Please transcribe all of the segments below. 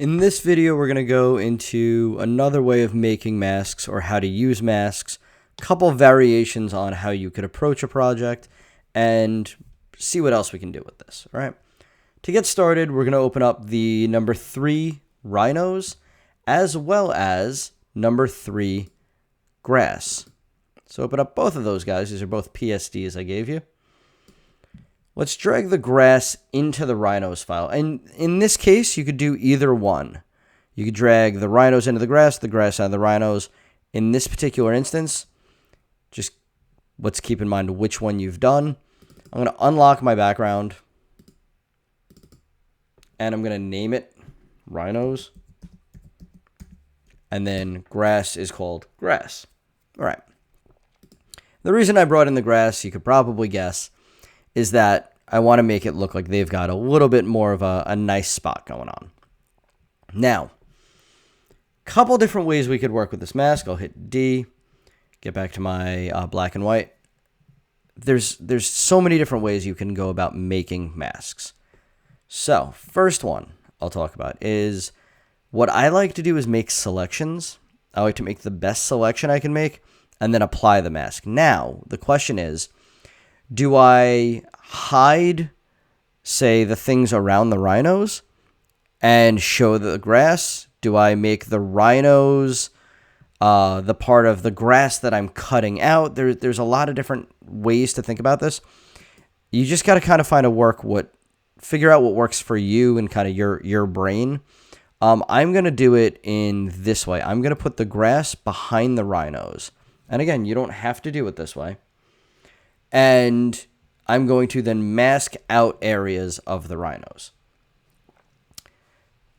In this video, we're going to go into another way of making masks or how to use masks, a couple variations on how you could approach a project, and see what else we can do with this. All right. To get started, we're going to open up the number 3 rhinos as well as number 3 grass. So open up both of those guys. These are both PSDs I gave you. Let's drag the grass into the rhinos file. And in this case, you could do either one. You could drag the rhinos into the grass out of the rhinos. In this particular instance, just let's keep in mind which one you've done. I'm going to unlock my background. And I'm going to name it rhinos. And then grass is called grass. All right. The reason I brought in the grass, you could probably guess, is that I want to make it look like they've got a little bit more of a nice spot going on. Now, a couple different ways we could work with this mask. I'll hit D, get back to my black and white. There's so many different ways you can go about making masks. So, first one I'll talk about is what I like to do is make selections. I like to make the best selection I can make and then apply the mask. Now, the question is, do I hide, say, the things around the rhinos and show the grass? Do I make the rhinos the part of the grass that I'm cutting out? There's a lot of different ways to think about this. You just got to kind of figure out what works for you and kind of your brain. I'm going to do it in this way. I'm going to put the grass behind the rhinos. And again, you don't have to do it this way. And I'm going to then mask out areas of the rhinos.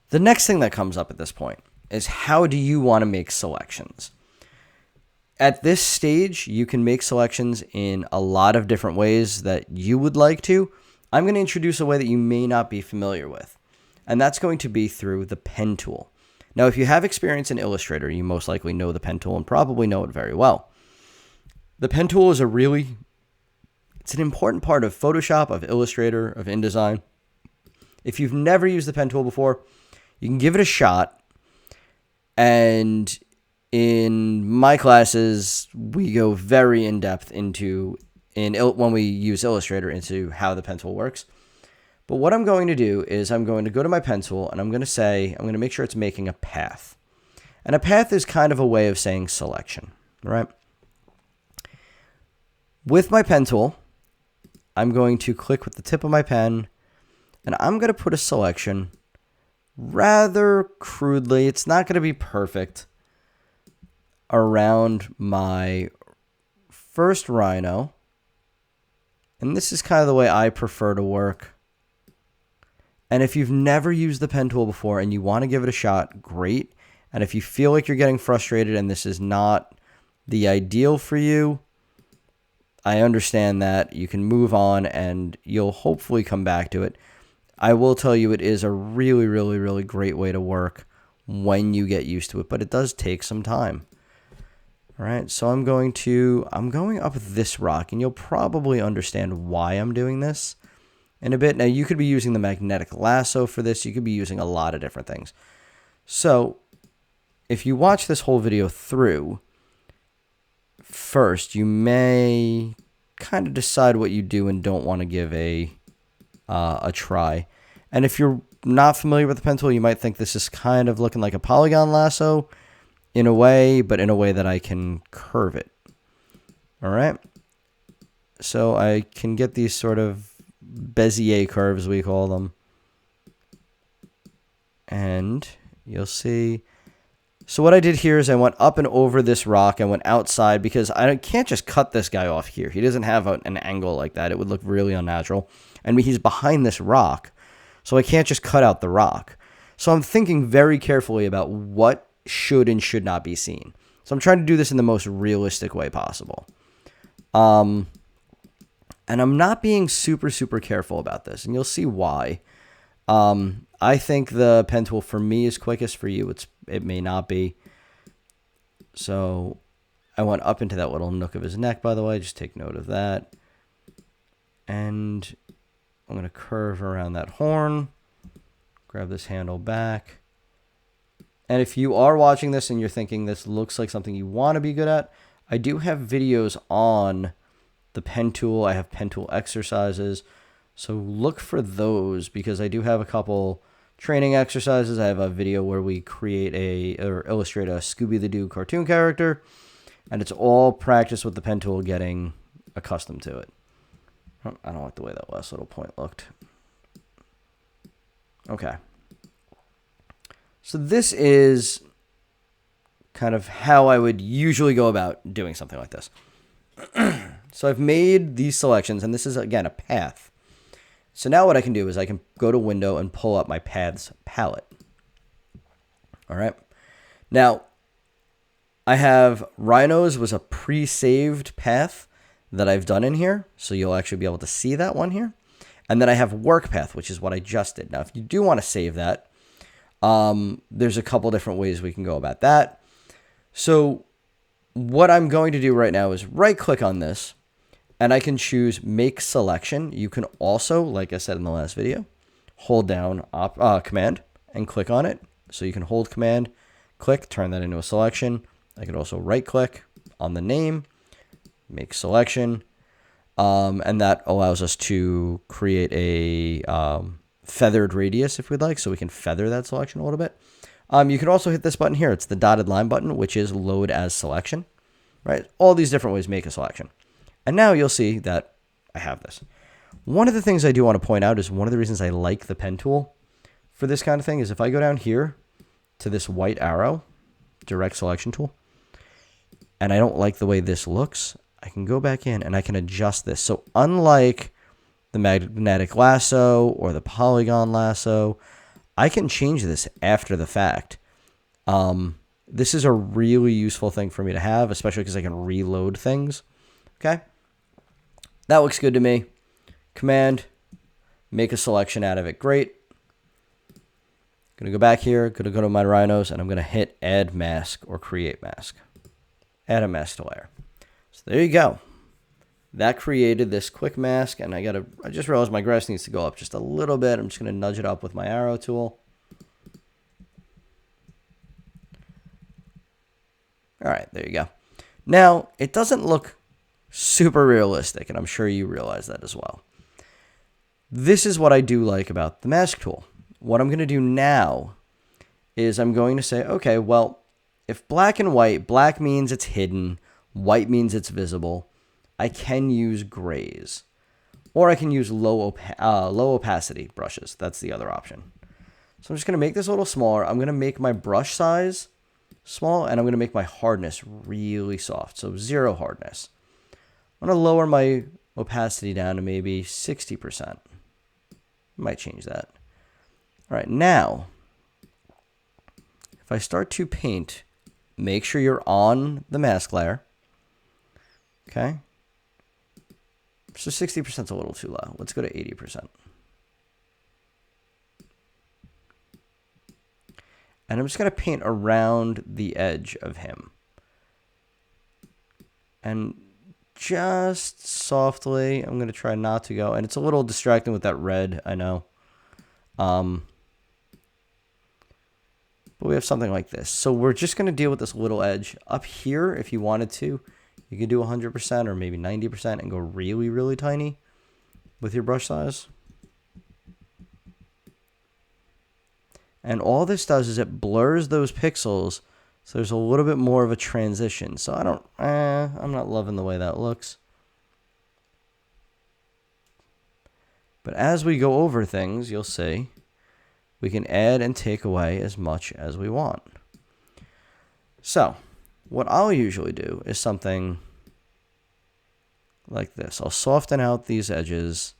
The next thing that comes up at this point is, how do you want to make selections? At this stage, you can make selections in a lot of different ways that you would like to. I'm going to introduce a way that you may not be familiar with, and that's going to be through the pen tool. Now, if you have experience in Illustrator, you most likely know the pen tool and probably know it very well. The pen tool is it's an important part of Photoshop, of Illustrator, of InDesign. If you've never used the pen tool before, you can give it a shot. And in my classes, we go very in-depth when we use Illustrator into how the pen tool works. But what I'm going to do is I'm going to go to my pen tool and I'm going to make sure it's making a path. And a path is kind of a way of saying selection, right? With my pen tool, I'm going to click with the tip of my pen and I'm going to put a selection rather crudely. It's not going to be perfect, around my first rhino. And this is kind of the way I prefer to work. And if you've never used the pen tool before and you want to give it a shot, great. And if you feel like you're getting frustrated and this is not the ideal for you, I understand that. You can move on and you'll hopefully come back to it. I will tell you, it is a really, really, really great way to work when you get used to it, but it does take some time. All right, so I'm going up this rock, and you'll probably understand why I'm doing this in a bit. Now, you could be using the magnetic lasso for this. You could be using a lot of different things. So if you watch this whole video through, first, you may kind of decide what you do and don't want to give a try. And if you're not familiar with the pen tool, you might think this is kind of looking like a polygon lasso in a way, but in a way that I can curve it. All right. So I can get these sort of Bezier curves, we call them. And you'll see. So what I did here is I went up and over this rock and went outside, because I can't just cut this guy off here. He doesn't have an angle like that. It would look really unnatural. And he's behind this rock, so I can't just cut out the rock. So I'm thinking very carefully about what should and should not be seen. So I'm trying to do this in the most realistic way possible. And I'm not being super, super careful about this, and you'll see why. I think the pen tool for me is quickest. For you, it may not be. So I went up into that little nook of his neck, by the way. Just take note of that. And I'm going to curve around that horn, grab this handle back, And if you are watching this and you're thinking this looks like something you want to be good at, I do have videos on the pen tool. I have pen tool exercises. So look for those because I do have a couple training exercises. I have a video where we create or illustrate a Scooby-Doo cartoon character, and it's all practice with the pen tool getting accustomed to it. I don't like the way that last little point looked. Okay. So this is kind of how I would usually go about doing something like this. So I've made these selections, and this is, again, a path. So now what I can do is I can go to Window and pull up my Paths palette. All right. Now, I have Rhinos was a pre-saved path that I've done in here, so you'll actually be able to see that one here. And then I have Work Path, which is what I just did. Now, if you do want to save that, there's a couple different ways we can go about that. So what I'm going to do right now is right-click on this, and I can choose Make Selection. You can also, like I said in the last video, hold down Command and click on it. So you can hold Command, click, turn that into a selection. I could also right-click on the name, Make Selection, and that allows us to create a feathered radius if we'd like, so we can feather that selection a little bit. You can also hit this button here. It's the dotted line button, which is Load as Selection, right? All these different ways make a selection. And now you'll see that I have this. One of the things I do want to point out is one of the reasons I like the pen tool for this kind of thing is if I go down here to this white arrow, direct selection tool, and I don't like the way this looks, I can go back in and I can adjust this. So unlike the magnetic lasso or the polygon lasso, I can change this after the fact. This is a really useful thing for me to have, especially because I can reload things. Okay. That looks good to me. Command, make a selection out of it. Great. Going to go back here, going to go to my Rhinos, and I'm going to hit Add Mask or Create Mask. Add a mask to layer. So there you go. That created this quick mask, and I just realized my grass needs to go up just a little bit. I'm just going to nudge it up with my arrow tool. All right, there you go. Now, it doesn't look super realistic, and I'm sure you realize that as well. This is what I do like about the mask tool. What I'm going to do now is I'm going to say, okay, well, if black and white, black means it's hidden, white means it's visible, I can use grays. Or I can use low opacity brushes. That's the other option. So I'm just going to make this a little smaller. I'm going to make my brush size small, and I'm going to make my hardness really soft. So 0 hardness. I'm going to lower my opacity down to maybe 60%. Might change that. All right, now, if I start to paint, make sure you're on the mask layer. Okay. So 60% is a little too low. Let's go to 80%. And I'm just going to paint around the edge of him. And just softly, I'm going to try not to go. And it's a little distracting with that red, I know. But we have something like this. So we're just going to deal with this little edge. Up here, if you wanted to, you could do 100% or maybe 90% and go really, really tiny with your brush size. And all this does is it blurs those pixels, so there's a little bit more of a transition. So I'm not loving the way that looks. But as we go over things, you'll see we can add and take away as much as we want. So what I'll usually do is something like this. I'll soften out these edges.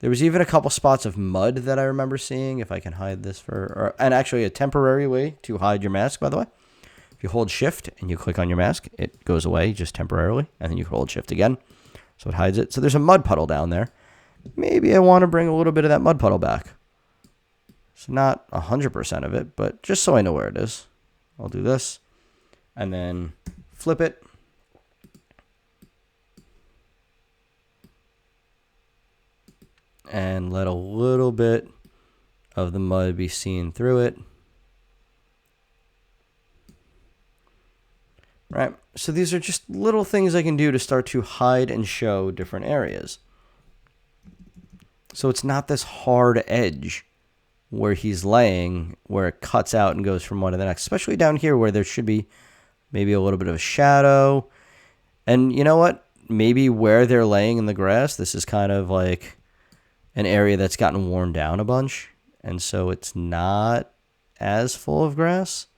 There was even a couple spots of mud that I remember seeing. If I can hide this and actually a temporary way to hide your mask, by the way. If you hold shift and you click on your mask, it goes away just temporarily. And then you hold shift again. So it hides it. So there's a mud puddle down there. Maybe I want to bring a little bit of that mud puddle back. So not 100% of it, but just so I know where it is. I'll do this. And then flip it. And let a little bit of the mud be seen through it. right? So these are just little things I can do to start to hide and show different areas. So it's not this hard edge where he's laying, where it cuts out and goes from one to the next, especially down here where there should be maybe a little bit of a shadow. And you know what? Maybe where they're laying in the grass, this is kind of like an area that's gotten worn down a bunch. And so it's not as full of grass.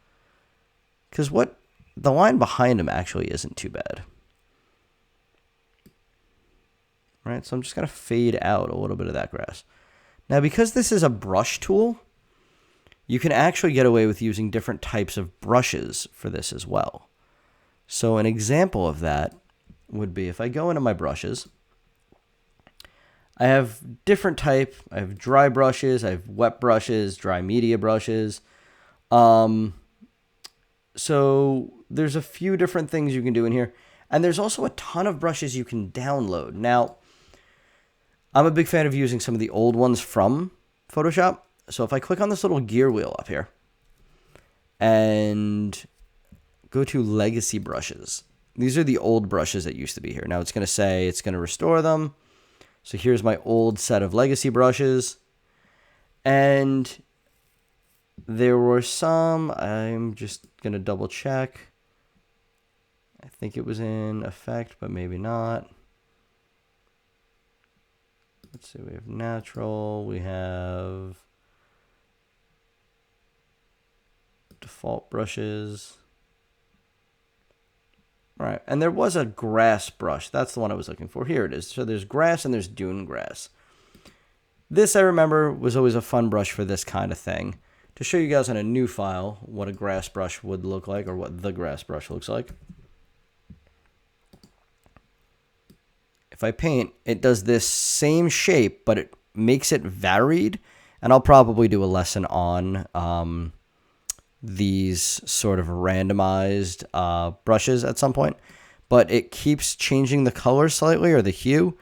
Because what the line behind him actually isn't too bad. Right, so I'm just going to fade out a little bit of that grass. Now, because this is a brush tool, you can actually get away with using different types of brushes for this as well. So an example of that would be if I go into my brushes, I have different type. I have dry brushes, I have wet brushes, dry media brushes. So there's a few different things you can do in here. And there's also a ton of brushes you can download. Now, I'm a big fan of using some of the old ones from Photoshop. So if I click on this little gear wheel up here and go to legacy brushes, these are the old brushes that used to be here. Now it's going to say it's going to restore them. So here's my old set of legacy brushes. And there were some, I'm just going to double check. I think it was in effect, but maybe not. Let's see, we have natural, we have default brushes. All right, and there was a grass brush. That's the one I was looking for. Here it is. So there's grass and there's dune grass. This, I remember, was always a fun brush for this kind of thing. To show you guys on a new file what a grass brush would look like, or what the grass brush looks like. If I paint, it does this same shape, but it makes it varied. And I'll probably do a lesson on these sort of randomized brushes at some point. But it keeps changing the color slightly, or the hue.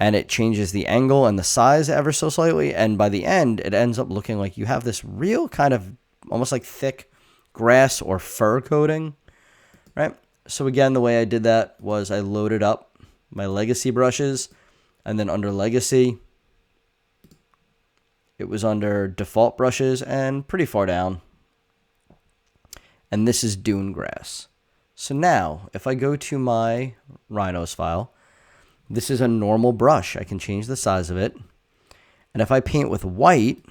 And it changes the angle and the size ever so slightly. And by the end, it ends up looking like you have this real kind of almost like thick grass or fur coating, right? So again, the way I did that was I loaded up my legacy brushes, and then under legacy, it was under default brushes and pretty far down. And this is dune grass. So now, if I go to my Rhinos file, this is a normal brush. I can change the size of it. And if I paint with white,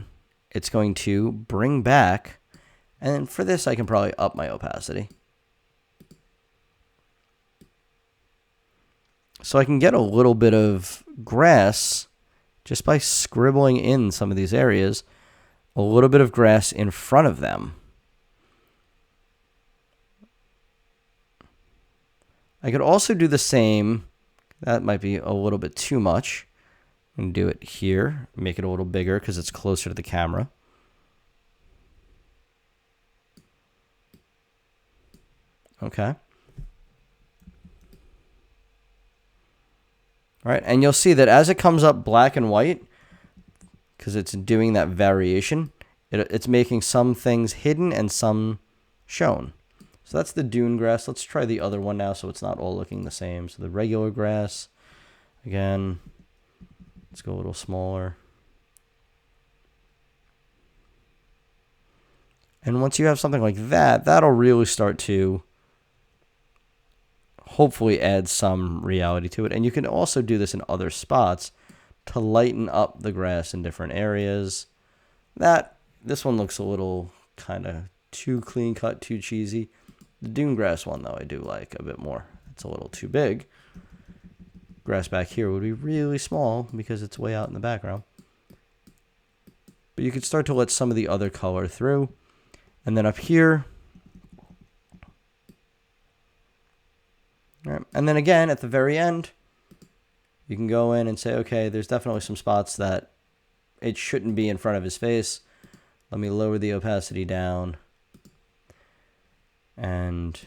it's going to bring back, and for this I can probably up my opacity. So I can get a little bit of grass just by scribbling in some of these areas, a little bit of grass in front of them. I could also do the same. That might be a little bit too much. I'm going to do it here, make it a little bigger because it's closer to the camera. Okay. All right, and you'll see that as it comes up black and white, because it's doing that variation, it's making some things hidden and some shown. So that's the dune grass. Let's try the other one now so it's not all looking the same. So the regular grass, again, let's go a little smaller. And once you have something like that, that'll really start to hopefully add some reality to it. And you can also do this in other spots to lighten up the grass in different areas. This one looks a little kind of too clean cut, too cheesy. The dune grass one, though, I do like a bit more. It's a little too big. Grass back here would be really small because it's way out in the background. But you could start to let some of the other color through. And then up here, all right, and then again, at the very end, you can go in and say, okay, there's definitely some spots that it shouldn't be in front of his face. Let me lower the opacity down. And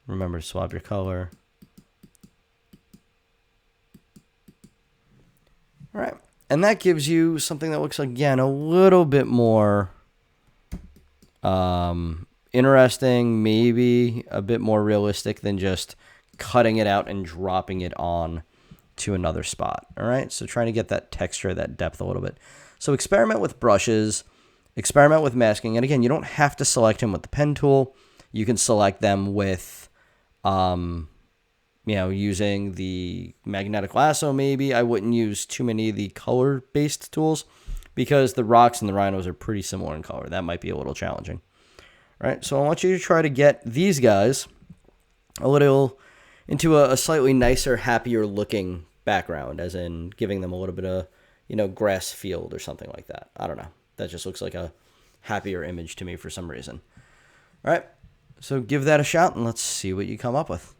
remember to swap your color. All right. And that gives you something that looks, again, a little bit more interesting, maybe a bit more realistic than just cutting it out and dropping it on to another spot. All right, so trying to get that texture, that depth a little bit. So experiment with brushes, experiment with masking. And again, you don't have to select them with the pen tool. You can select them with, using the magnetic lasso maybe. I wouldn't use too many of the color-based tools because the rocks and the rhinos are pretty similar in color. That might be a little challenging. All right, so I want you to try to get these guys a little into a slightly nicer, happier looking background, as in giving them a little bit of, grass field or something like that. I don't know. That just looks like a happier image to me for some reason. All right, so give that a shot and let's see what you come up with.